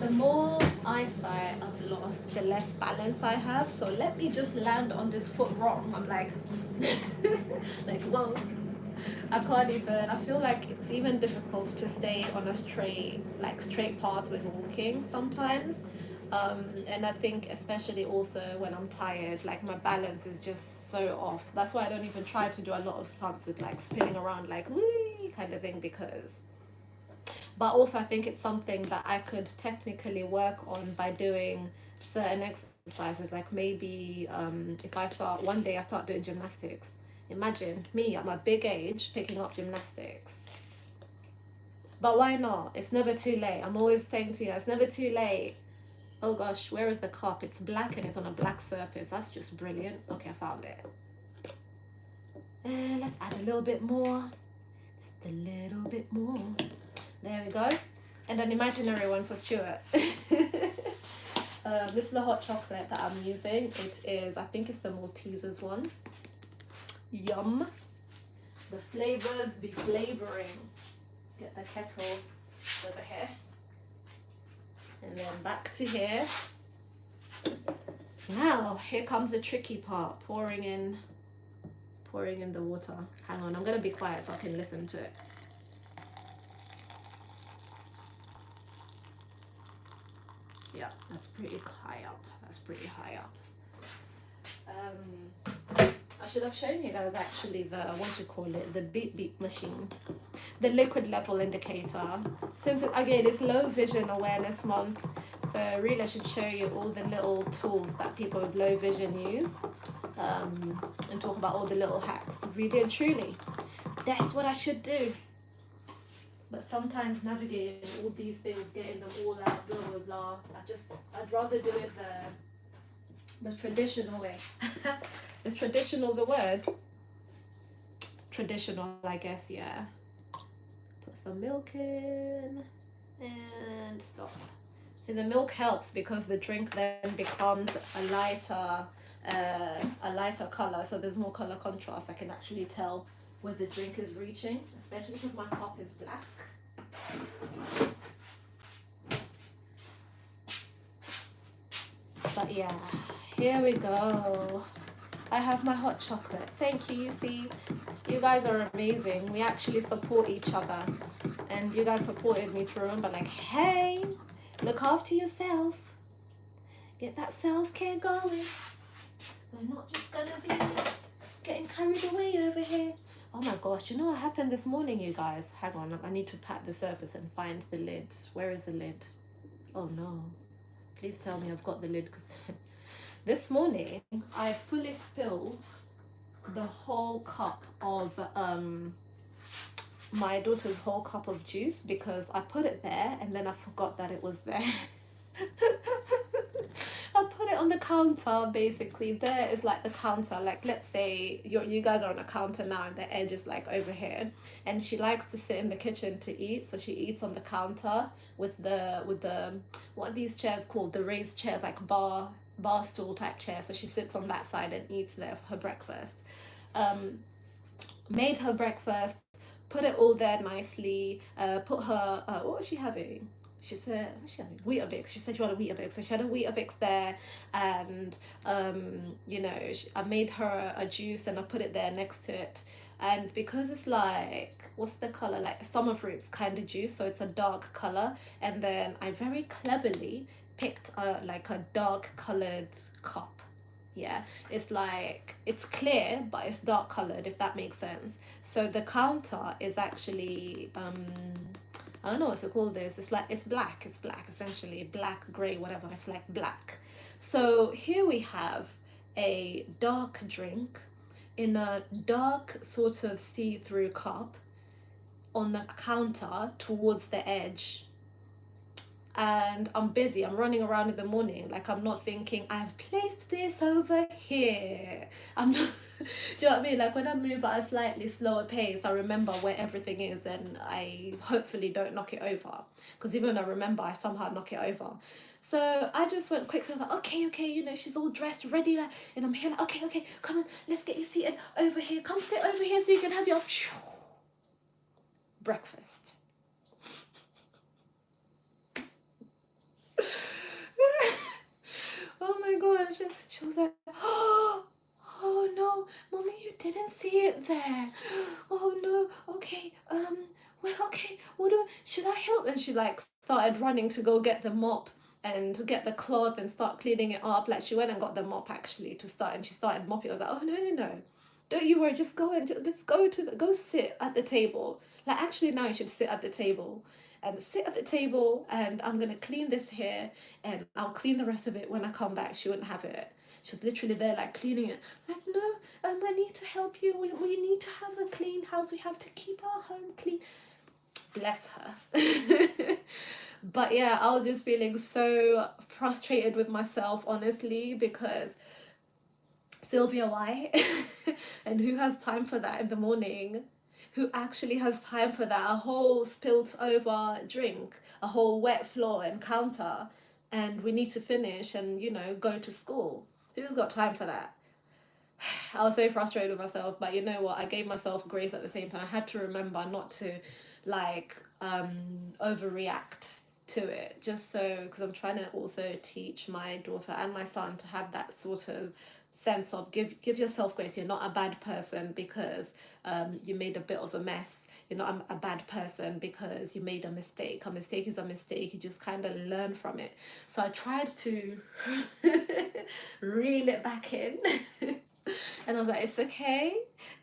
more eyesight I've lost, the less balance I have. So let me just land on this foot wrong. I'm like, like, whoa. I can't even. I feel like it's even difficult to stay on a straight path when walking sometimes. And I think especially also when I'm tired, like my balance is just so off. That's why I don't even try to do a lot of stunts with like spinning around like wee kind of thing, because but also I think it's something that I could technically work on by doing certain exercises, like maybe if I start one day I start doing gymnastics. Imagine me at my big age picking up gymnastics. But why not? It's never too late. I'm always saying to you, it's never too late. Oh gosh, where is the cup? It's black and it's on a black surface. That's just brilliant. Okay, I found it. And let's add a little bit more. Just a little bit more. There we go. And an imaginary one for Stuart. This is the hot chocolate that I'm using. It is, I think it's the Maltesers one. Yum. The flavors be flavoring. Get the kettle over here. And then back to here. Now, here comes the tricky part. Pouring in the water. Hang on, I'm going to be quiet so I can listen to it. Yeah, that's pretty high up. That's pretty high up. I should have shown you guys actually the, what do you call it, the beep machine, the liquid level indicator. Since again it's low vision awareness month, so really I should show you all the little tools that people with low vision use, and talk about all the little hacks. Really and truly, that's what I should do. But sometimes navigating all these things, getting them all out, blah blah blah, I'd rather do it the traditional way. Is traditional the word? Traditional, I guess, yeah. Put some milk in and stop. See, the milk helps because the drink then becomes a lighter color, so there's more color contrast. I can actually tell where the drink is reaching, especially because my cup is black. But yeah, here we go. I have my hot chocolate. Thank you. You see, you guys are amazing. We actually support each other. And you guys supported me to remember, like, hey, look after yourself. Get that self-care going. We're not just going to be getting carried away over here. Oh my gosh, you know what happened this morning, you guys? Hang on, I need to pat the surface and find the lid. Where is the lid? Oh no. Please tell me I've got the lid, because this morning I fully spilled the whole cup of my daughter's whole cup of juice because I put it there and then I forgot that it was there. I put it on the counter basically. There is like the counter. Like let's say you guys are on a counter now and the edge is like over here. And she likes to sit in the kitchen to eat, so she eats on the counter with the what are these chairs called? The raised chairs, like bar stool type chair. So she sits on that side and eats there for her breakfast. Um, Made her breakfast, put it all there nicely, put her, what was she having? She said, what's she having? Weetabix. She said she wanted Weetabix. So she had a Weetabix there. And, I made her a juice and I put it there next to it. And because it's like, what's the color? Like summer fruits kind of juice. So it's a dark color. And then I very cleverly picked like a dark colored cup. Yeah, it's like it's clear but it's dark colored, if that makes sense. So the counter is actually I don't know what to call this. It's like it's black essentially, black, gray, whatever. It's like black. So here we have a dark drink in a dark sort of see-through cup on the counter towards the edge, and I'm busy. I'm running around in the morning. Like I'm not thinking, I've placed this over here. I'm not, do you know what I mean? Like when I move at a slightly slower pace, I remember where everything is and I hopefully don't knock it over. Because even when I remember, I somehow knock it over. So I just went quickly. I was like, okay, she's all dressed, ready. Like, and I'm here like, okay, come on, let's get you seated over here. Come sit over here so you can have your breakfast. Oh my gosh. She was like, oh no, mommy, you didn't see it there. Oh no, okay, well, okay, should I help? And she like started running to go get the mop and get the cloth and start cleaning it up. Like she went and got the mop actually to start, and she started mopping. I was like, oh no. Don't you worry, just go sit at the table. Like actually now you should sit at the table and sit at the table, and I'm gonna clean this here and I'll clean the rest of it when I come back. She wouldn't have it. She was literally there like cleaning it. Like, no, I need to help you. We need to have a clean house. We have to keep our home clean. Bless her. But yeah, I was just feeling so frustrated with myself, honestly, because Sylvia White, and who has time for that in the morning? Who actually has time for that? A whole spilt over drink, a whole wet floor and counter, and we need to finish and, go to school. Who's got time for that? I was so frustrated with myself, but you know what? I gave myself grace at the same time. I had to remember not to like overreact to it, just so, because I'm trying to also teach my daughter and my son to have that sort of sense of give yourself grace. You're not a bad person because you made a bit of a mess. You're not a bad person because you made a mistake. A mistake is a mistake. You just kind of learn from it. So I tried to reel it back in. And I was like, it's okay,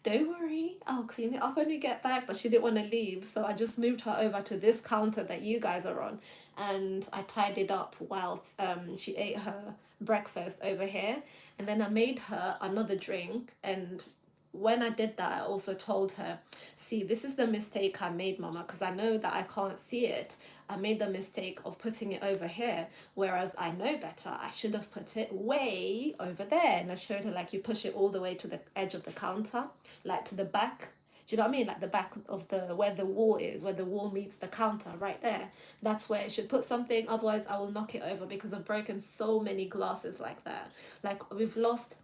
don't worry, I'll clean it up when we get back. But she didn't want to leave, so I just moved her over to this counter that you guys are on, and I tidied up whilst she ate her breakfast over here. And then I made her another drink, and when I did that, I also told her, see, this is the mistake I made, mama, because I know that I can't see it. I made the mistake of putting it over here, whereas I know better. I should have put it way over there. And I showed her, like, you push it all the way to the edge of the counter, like to the back. Do you know what I mean? Like the back of where the wall is, where the wall meets the counter, right there. That's where I should put something. Otherwise, I will knock it over, because I've broken so many glasses like that. Like, we've lost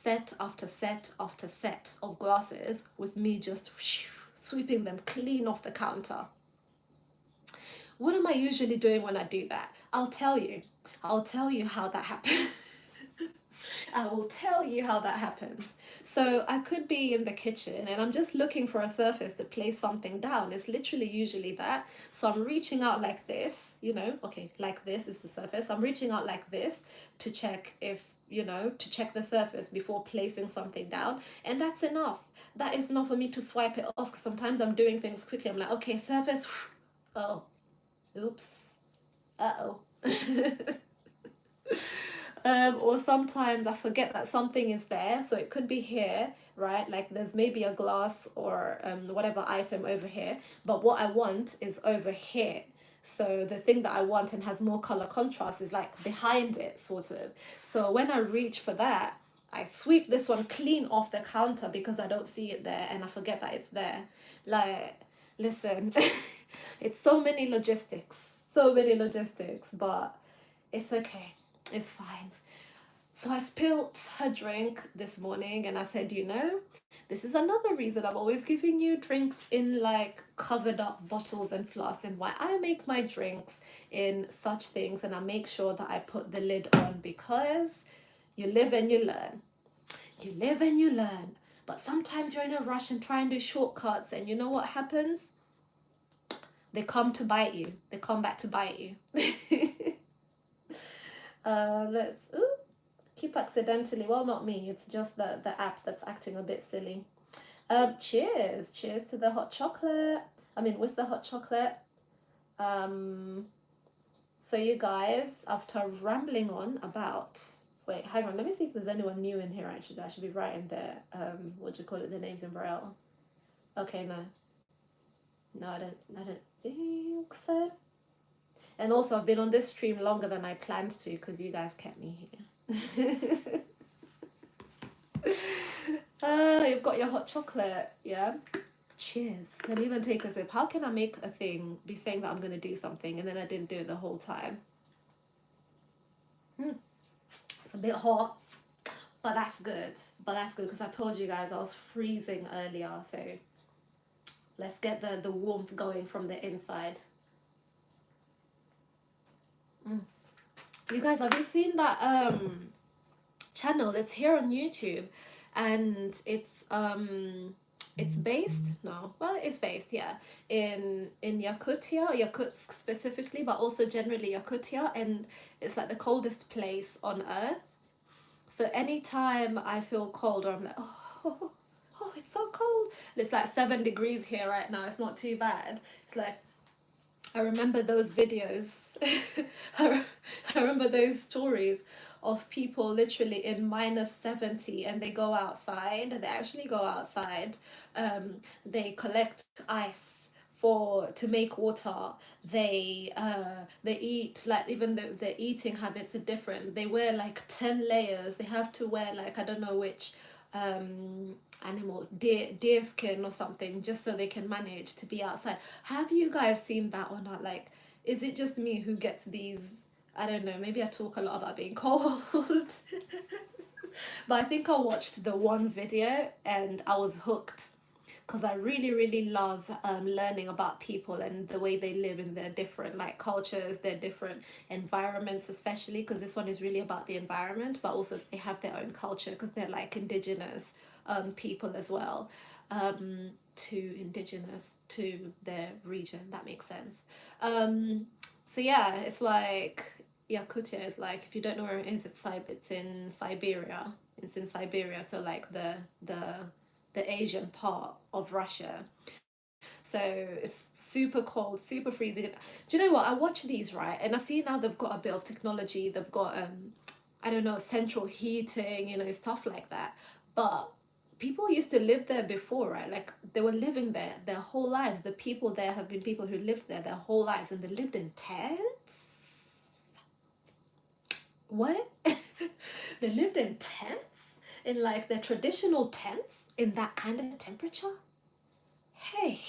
set after set after set of glasses with me just sweeping them clean off the counter. What am I usually doing when I do that? I'll tell you how that happens. I will tell you how that happens. So I could be in the kitchen and I'm just looking for a surface to place something down. It's literally usually that. So I'm reaching out like this, okay, like this is the surface. I'm reaching out like this to check if, to check the surface before placing something down. And that's enough. That is enough for me to swipe it off, because sometimes I'm doing things quickly. I'm like, okay, surface, oh, oops, uh-oh. Or sometimes I forget that something is there, so it could be here, right? Like there's maybe a glass or whatever item over here, but what I want is over here. So the thing that I want and has more color contrast is like behind it, sort of. So when I reach for that, I sweep this one clean off the counter because I don't see it there and I forget that it's there. Like, listen, it's so many logistics, but it's okay. It's fine. So I spilled her drink this morning and I said, you know, this is another reason I'm always giving you drinks in like covered up bottles and flasks, and why I make my drinks in such things and I make sure that I put the lid on, because you live and you learn. You live and you learn. But sometimes you're in a rush and try and do shortcuts, and you know what happens? They come to bite you. They come back to bite you. Let's keep accidentally. Well, not me. It's just the app that's acting a bit silly. Cheers. Cheers to the hot chocolate. I mean, with the hot chocolate. So you guys, after rambling on about, wait, hang on, let me see if there's anyone new in here. Actually, I should be writing their what do you call it, the names in Braille. Okay, no, I don't think so. And also, I've been on this stream longer than I planned to because you guys kept me here. You've got your hot chocolate, yeah? Cheers. Let me even take a sip. How can I make a thing, be saying that I'm going to do something, and then I didn't do it the whole time? It's a bit hot, but that's good. But that's good because I told you guys I was freezing earlier. So let's get the warmth going from the inside. You guys, have you seen that channel? It's here on YouTube, and it's based, no, well, it's based, yeah, in Yakutia, Yakutsk specifically, but also generally Yakutia, and it's like the coldest place on earth. So anytime I feel cold, or I'm like, oh, it's so cold. It's like 7 degrees here right now. It's not too bad. It's like, I remember those videos. I remember those stories of people literally in -70, and they go outside. They actually go outside. They collect ice to make water. They eat, like, even though their eating habits are different. They wear like 10 layers. They have to wear like, I don't know which animal, deer skin or something, just so they can manage to be outside. Have you guys seen that or not? Like, is it just me who gets these? I don't know, maybe I talk a lot about being cold. But I think I watched the one video and I was hooked, because I really, really love learning about people and the way they live in their different like cultures, their different environments, especially because this one is really about the environment, but also they have their own culture because they're like indigenous people as well, indigenous to their region. That makes sense. So yeah, it's like Yakutia is like, if you don't know where it is, it's in Siberia. It's in Siberia, so like the Asian part of Russia. So it's super cold, super freezing. Do you know what? I watch these, right? And I see now they've got a bit of technology. They've got I don't know, central heating, you know, stuff like that. But people used to live there before, right? Like they were living there their whole lives. The people there have been people who lived there their whole lives, and they lived in tents. What? They lived in tents? In like their traditional tents? In that kind of temperature? Hey,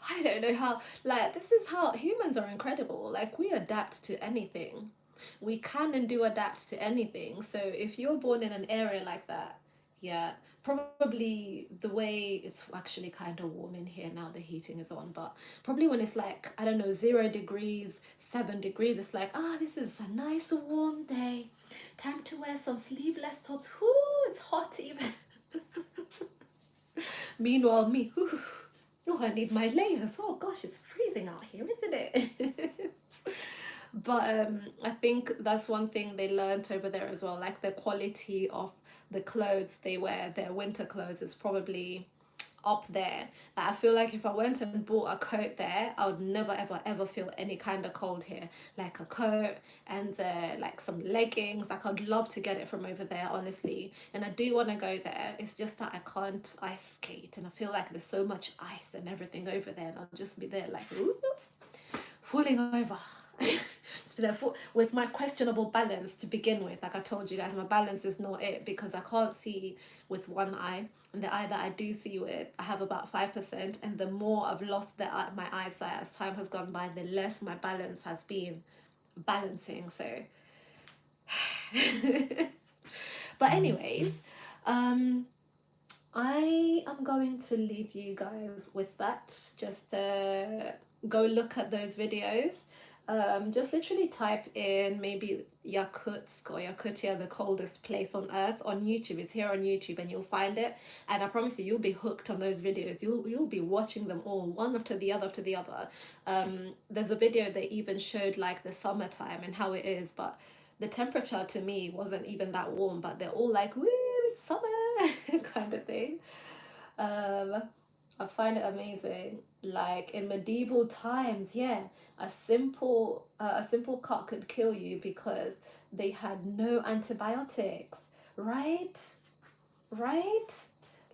I don't know how, like, this is how humans are incredible. Like, we adapt to anything. We can and do adapt to anything. So if you're born in an area like that, yeah, probably the way it's actually kind of warm in here now, the heating is on, but probably when it's like, I don't know, 0 degrees, 7 degrees, it's like, this is a nice warm day. Time to wear some sleeveless tops. Whoo, it's hot even. Meanwhile, me, oh, I need my layers. Oh gosh, it's freezing out here, isn't it? But I think that's one thing they learned over there as well. Like the quality of the clothes they wear, their winter clothes, is probably up there that I feel like if I went and bought a coat there, I would never ever ever feel any kind of cold here. Like a coat and like some leggings. Like I'd love to get it from over there, honestly. And I do want to go there. It's just that I can't ice skate, and I feel like there's so much ice and everything over there, and I'll just be there like, ooh, falling over. With my questionable balance to begin with. Like I told you guys, my balance is not it, because I can't see with one eye, and the eye that I do see with, I have about 5%, and the more I've lost my eyesight as time has gone by, the less my balance has been balancing. So but anyways, I am going to leave you guys with that. Just go look at those videos. Just literally type in maybe Yakutsk or Yakutia, the coldest place on earth, on YouTube. It's here on YouTube, and you'll find it. And I promise you, you'll be hooked on those videos. You'll be watching them all, one after the other after the other. There's a video that even showed like the summertime and how it is, but the temperature to me wasn't even that warm. But they're all like, "Woo, it's summer," kind of thing. Um, I find it amazing. Like in medieval times, yeah, a simple cut could kill you because they had no antibiotics, right? Right?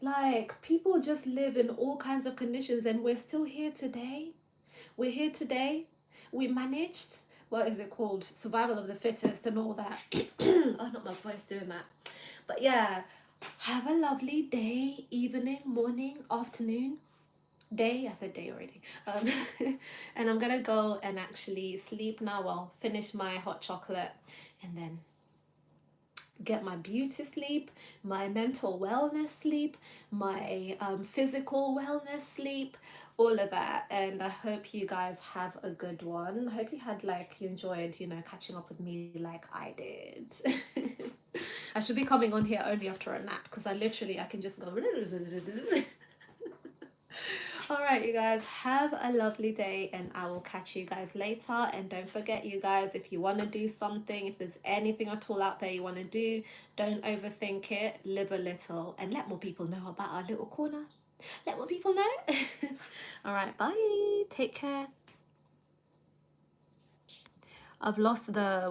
Like people just live in all kinds of conditions, and we're still here today. We're here today. We managed, what is it called? Survival of the fittest and all that. Oh, not my voice doing that. But yeah, have a lovely day, evening, morning, afternoon, day. I said day already. And I'm gonna go and actually sleep now. Well, finish my hot chocolate and then get my beauty sleep, my mental wellness sleep, my physical wellness sleep, all of that. And I hope you guys have a good one. I hope you had you enjoyed, catching up with me like I did. I should be coming on here only after a nap, because I can just go. All right, you guys, have a lovely day, and I will catch you guys later. And don't forget, you guys, if you want to do something, if there's anything at all out there you want to do, don't overthink it. Live a little and let more people know about our little corner. Let more people know. All right, bye. Take care. I've lost the